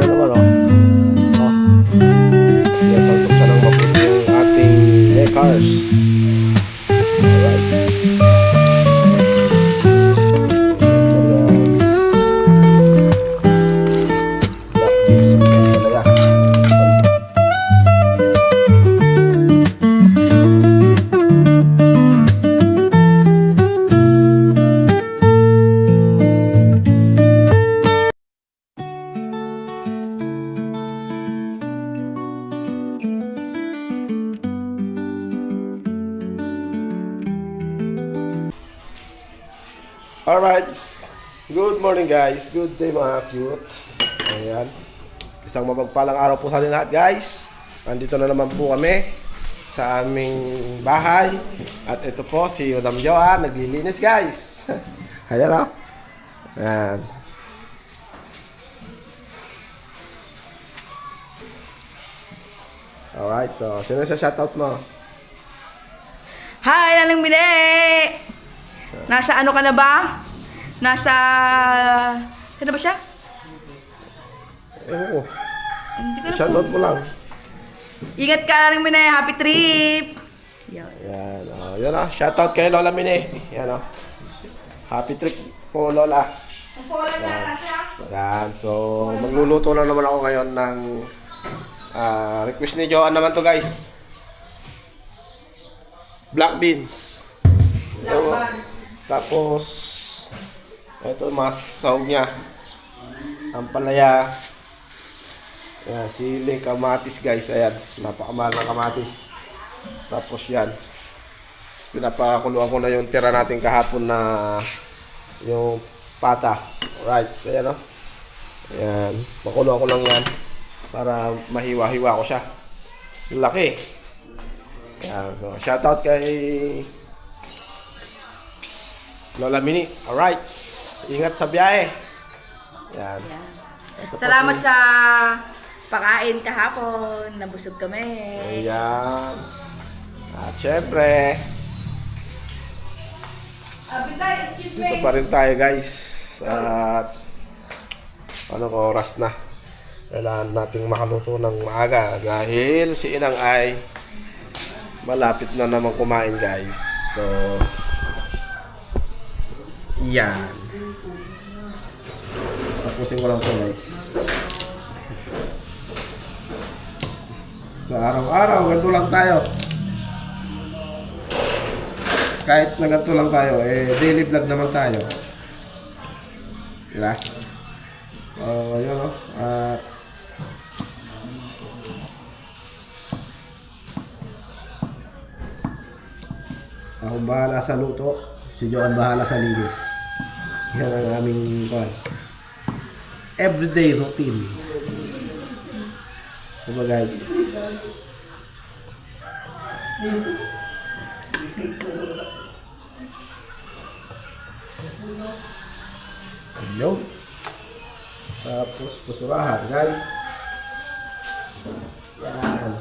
naman, oh. Oh. Sinasaltok siya ng mabuti yung ating cars. Alright. Alright, good morning guys, good day mga cute. Ayan, isang mapagpalang araw po sa atin lahat guys. Nandito na naman po kami sa aming bahay. At ito po si Madam Joa, naglilinis guys. Ayan o. Ayan. Alright, so sino sa shoutout mo? Hi, Naling Mine! Nasa ano ka na ba? Nasa... Saan ba siya? Ewan ko, Hindi ko na po. shoutout mo lang. Ingat ka, Naling Mine! Happy trip! Yan. Ayan o, yan o, shoutout kay Lola Mine. Yan o, happy trip po Lola. Yan, so magluluto na naman ako ngayon ng request ni Joan naman to guys. Black beans. Tapos ito mas sahog niya. Ampalaya. Yan, sili, kamatis guys. Ayan, napakamahal ng kamatis. Tapos yan. Tapos pinapakuluan ko na yung tira natin kahapon na yung pata. Alright, so ayan o. Ayan, pakuluan ko lang yan para mahiwa-hiwa ko siya. Laki. Ayan, so shoutout kay Lola Mini. Alright, ingat sa biyahe. Ayan. Ito po Salamat si- sa pakain kahapon. Nabusog kami. Ayan. At syempre, Excuse dito pa rin tayo guys. At anong oras na? Kailangan nating makaluto ng maaga dahil si Inang ay malapit na naman kumain guys. So, yan. Tapusin ko lang ito guys. Sa araw-araw, ganito lang tayo. Kahit na ganito lang tayo, daily vlog naman tayo. Diba? Yun o. Akong bahala sa luto. Si Joan bahala sa linis. Yan ang aming everyday routine. Diba guys? Yun. Tapos pusurahan guys. Yan.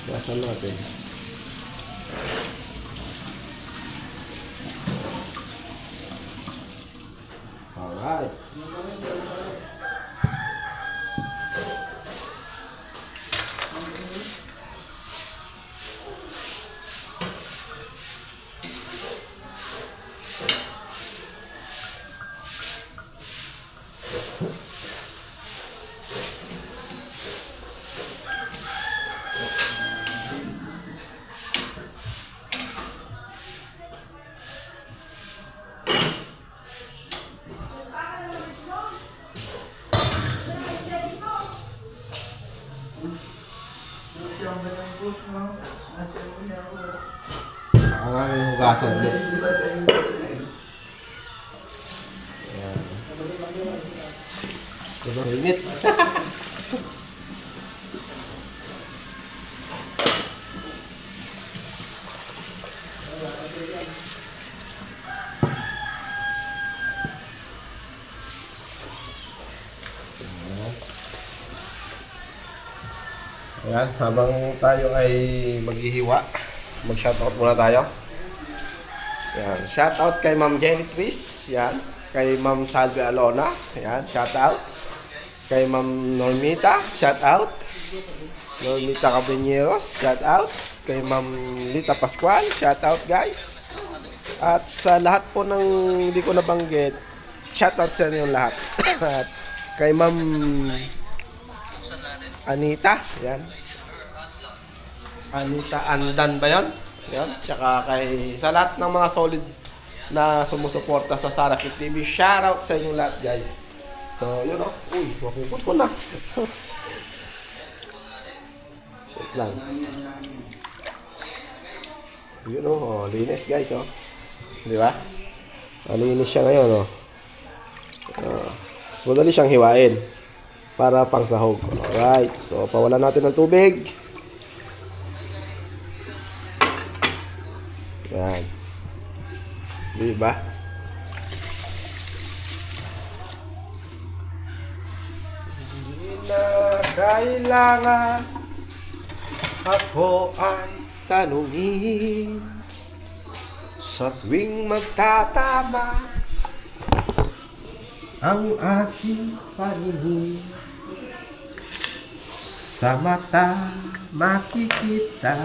Gasan natin. Alright. Ang aming hugasan ulit. Ayan. Sobrang init. Ayan, habang tayo ay maghihiwa, mag-shoutout muna tayo. Yan. Shout out kay Ma'am Jenny Tris. Yan. Kay Ma'am Salve Alona. Yan. Shout out. Kay Ma'am Normita. Shout out. Normita Caballeros. Shout out. Kay Ma'am Lita Pascual. Shout out guys. At sa lahat po ng hindi ko nabanggit, shout out sa inyo lahat. At kay Ma'am Anita. Yan. Anita Andan ba yun? Yan. Tsaka sa lahat ng mga solid na sumusuporta sa Sarakit TV, shoutout sa inyong lahat guys. So yun o. Uy, makukot ko na. Wait lang. Yun o. Linis guys o. Di ba? Linis siya ngayon o. So madali siyang hiwain para pang sahog. Alright. So pawalan natin ng tubig. Yan. Diba? Hindi na kailangan ako ay tanungin sa tuwing magtatama ang aking paningin. Sa mata makikita.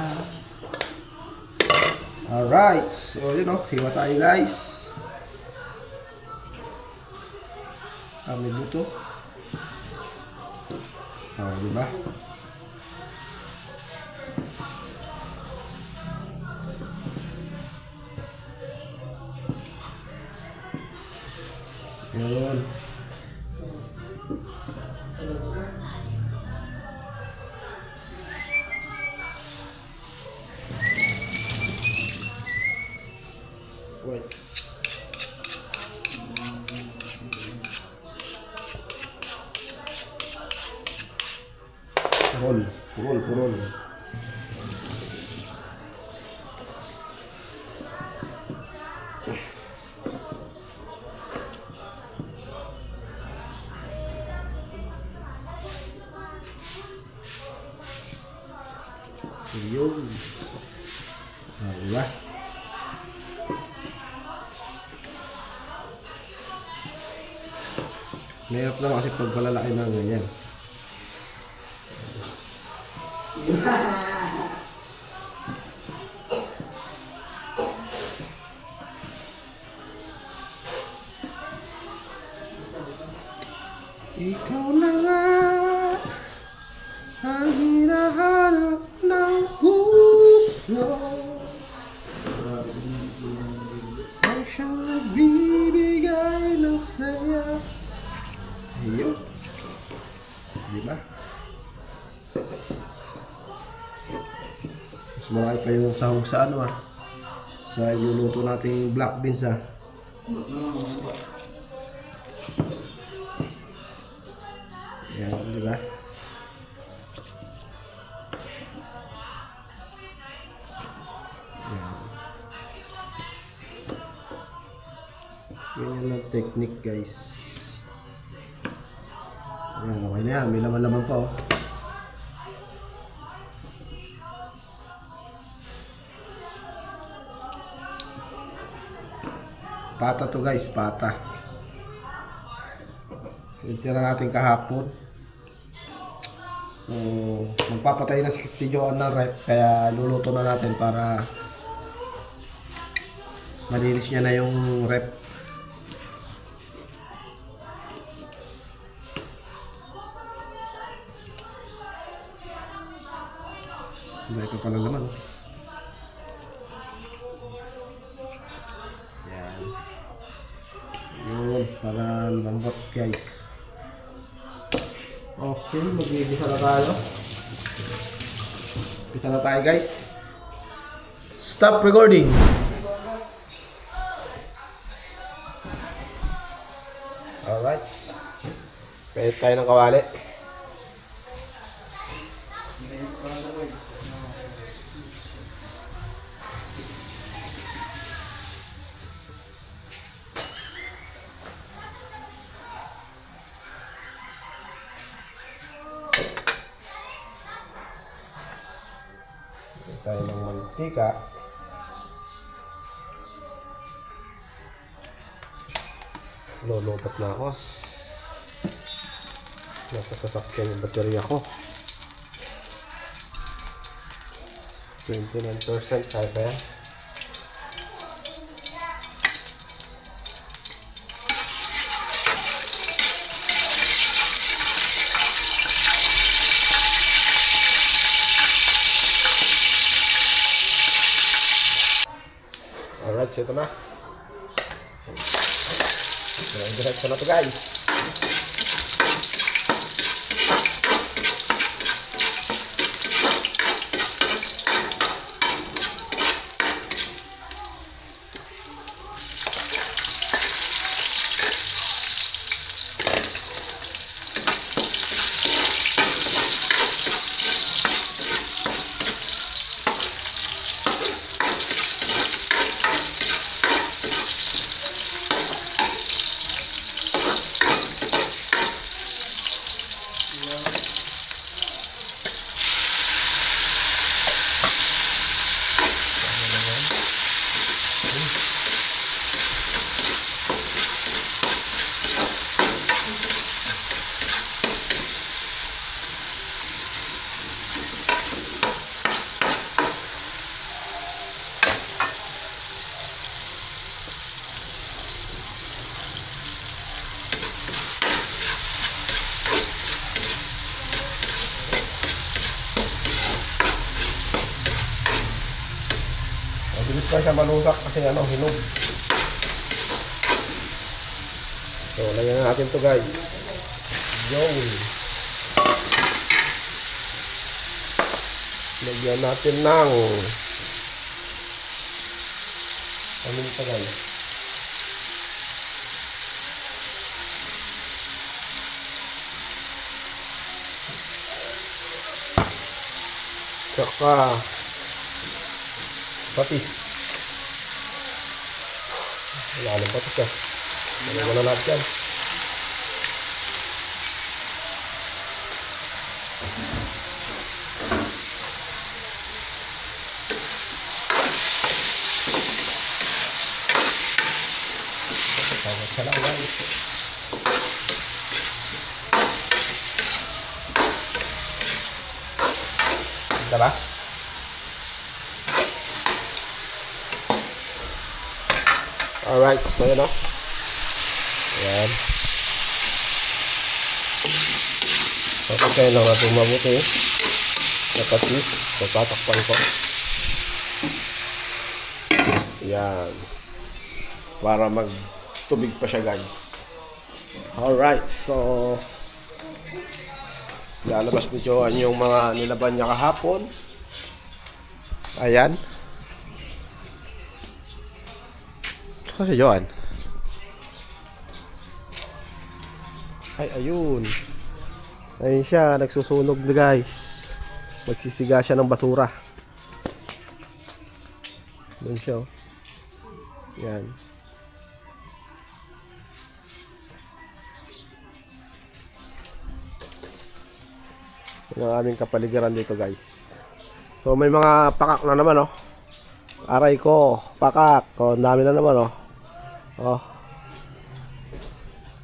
Alright, so yun o, hiwa tayo guys. May buto. Diba? Yun. Wait. Purol. Yun. Diba? Mahirap naman kasi pag malalaki na ganyan. Ikaw na nga ang hinahanap ng puso, ay siyang nagbibigay ng saya. Ayun. Diba? Mas malaki pa yung sahog sa ano sa iluluto nating black beans Yan, diba? Yan. Ganyan lang technique guys. Ayan, okay na yan. May laman-laman pa Pata to guys, pata. Yung tira natin kahapon. So, magpapatay na si Joan ng rep. Kaya luluto na natin para malinis niya na yung rep. Dahil pa pala naman. Yan. Yun, para lambot guys. Okay, mag-iisa na tayo. Isa na tayo guys. Stop recording. Alright. Pwede tayo ng kawali. Tayo ng mantika. Lolobat na ako. Nasa sasakyan yung baterya ko. 29%, kaya ba yan? Alright, so ito na. Diretso na to guys. Mabilis pa siya malusak kasi hinog. So, lagyan natin to guys. Yun. Lagyan natin ng paminta guys. Tsaka patis. Wala nang patis ah. Wala na natin yan. Tawag ka lang guys. Ito ba? Alright, so yun o. Ayan. So, pagkain lang natin mabuti. Nakatis. So, tatakpan ko. Ayan. Para magtubig pa siya guys. Alright, so lalabas ni Joan yung mga nilaban niya kahapon. Ayan. Ano si Joan? Ay, ayun. Ayun siya, nagsusunog na guys. Magsisiga siya ng basura. Doon siya oh. Yan. Yan ang aming kapaligiran dito guys. So may mga pakak na naman oh. Aray ko, pakak. Oh, dami na naman oh. Oh.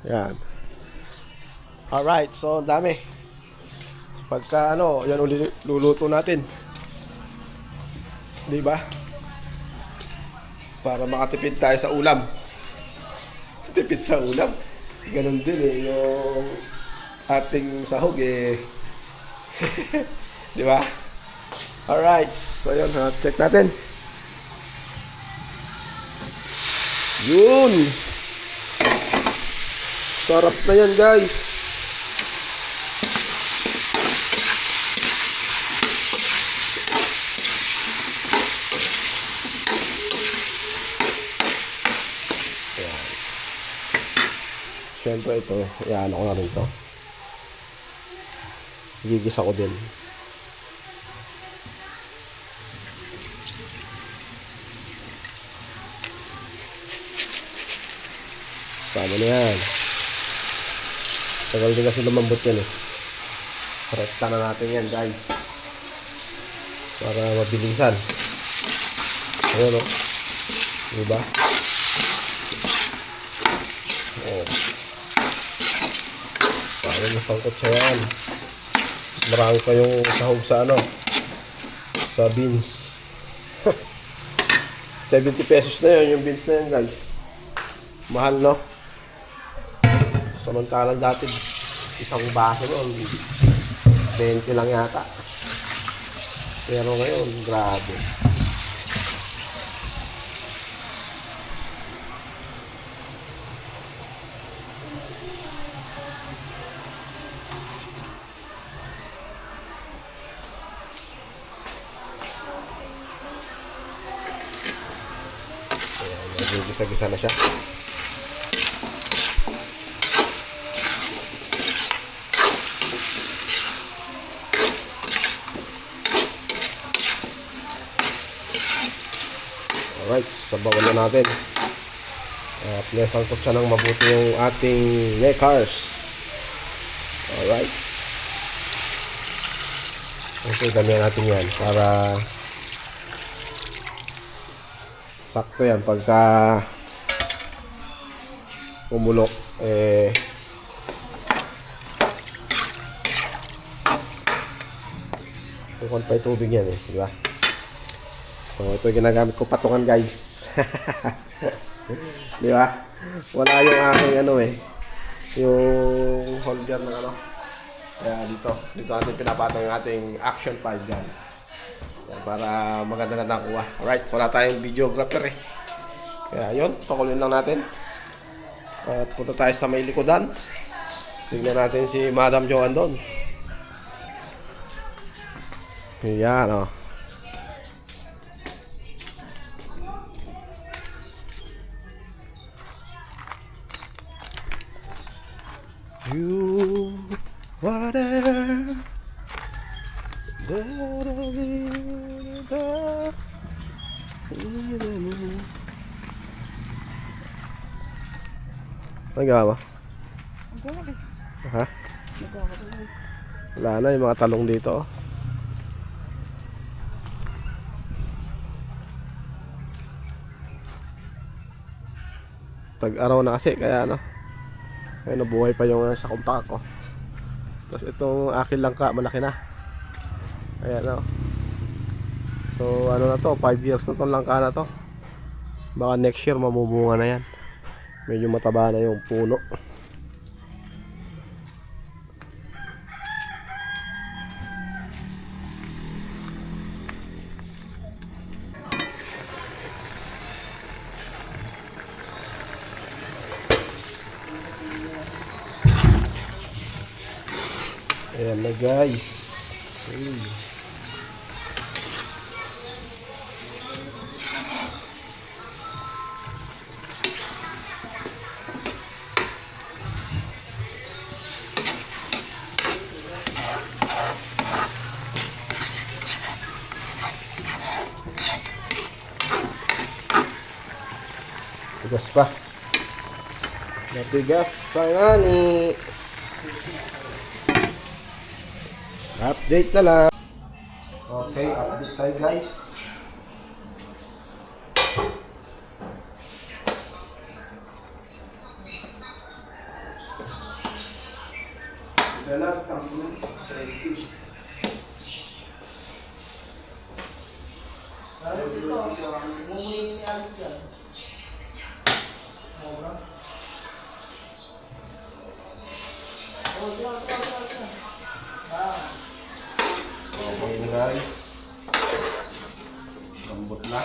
Yan. Alright, so dami. Pagka yan uli luluto natin. 'Di ba? Para makatipid tayo sa ulam. Tipid sa ulam. Ganun din yung ating sahog 'Di ba? Alright, so yun, check natin. Yun. Sarap na yan guys. Ayan. Siyempre ito, iano ko na rin ito. Gigisa ko din. Sama na yan. Tagal din kasi lumambot yan eh. Rekta na natin yan guys. Para mabilisan. Ayan o. Diba? Oh. Paano nasangkot siya yan? Marami pa yung sahog sa ano, sa beans. 70 pesos na yun yung beans na yun, guys. Mahal, no? Samantalang dati isang baso noon 20 lang yata. Pero ngayon, grabe. Nagigisa-gisa na siya. Alright, sabawan na natin. At nesangkot siya ng mabuti yung ating nekars. Alright. Okay, damihan natin yan para sakto yan pagka umulok kung pa yung tubig yan di ba? So ito yung ginagamit ko patungan, guys. Di ba? Wala yung aking yung holder ng kaya dito natin pinapatong yung ating Action 5, guys. Para maganda-ganda kuha. Alright, so wala tayong videographer kaya yun, pakulin lang natin. At punta tayo sa may likodan. Tignan natin si Madam Joan doon. Yan, You whatever Nagawa? Ha? Wala na yung mga talong dito. Tag-araw na kasi kaya kaya nabuhay pa yung sa kumpak ko. Tapos itong akin langka malaki na. Ayan So na to, 5 years na tong langka na to. Baka next year mamubunga na yan. Medyo mataba na yung puno. Ayan na, guys. Tigas pa. Matigas pa nga ni. Update na lang. Okay, update tayo, guys. Dalag tambun ready. Alis dito. Mumuyin ni alis dyan. Mura. Oh, dyan. Okay na, guys. Lambot na.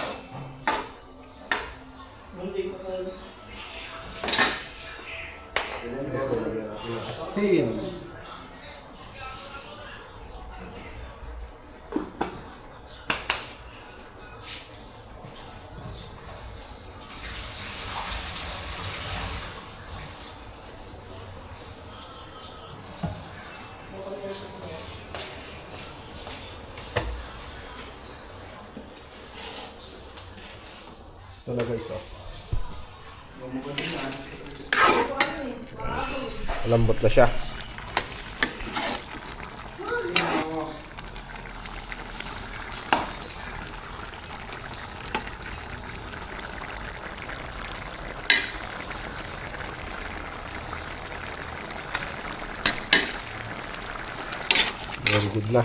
Asin. Ito na, guys, lambot na siya. Very good na.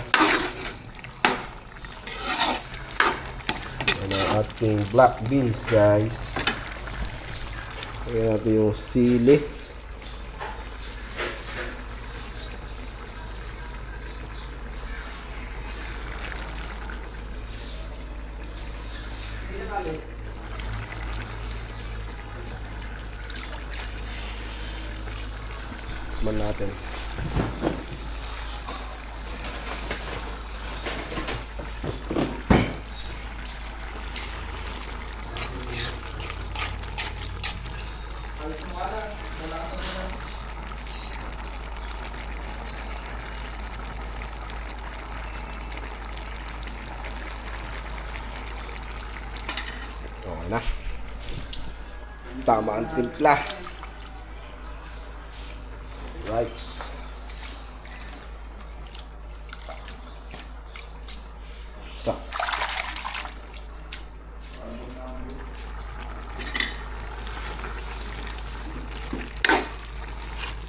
Yan ang ating black beans, guys. Ayan natin yung sili. Man natin. Okay na. Tama ang timpla. Right. So.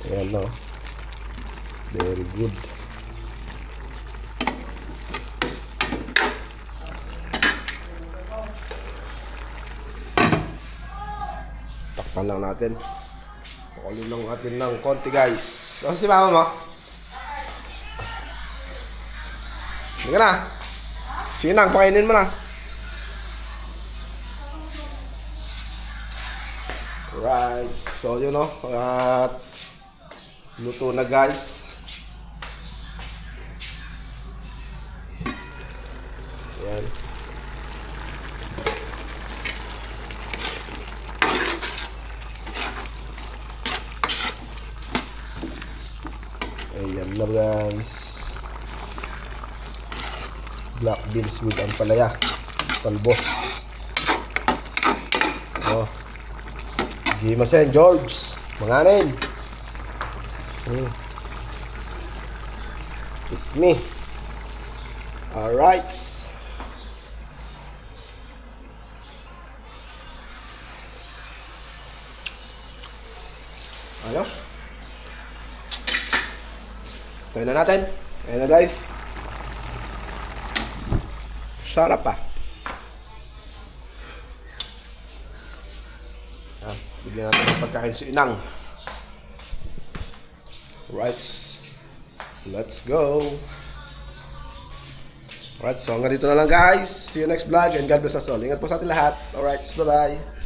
Ayan, no? Very good. Takpan lang natin. Pakulin lang natin ng konti, guys. O, si mama mo? Hindi ka na. Sige na, pakainin mo na. Right. So, yun o. At luto na, guys. Ayan. Ayan na, guys. Black beans with ampalaya. Talbos. Oh. Gimasen, George. Manganin. With me. Alright. Ayos. Tayo na natin. Ayan na, guys. Sarap pa. Bigyan natin ng pagkain si Inang. Right. Let's go. Alright, so hanggang dito na lang, guys. See you next vlog and God bless us all. Ingat po sa ating lahat. Alright, bye-bye.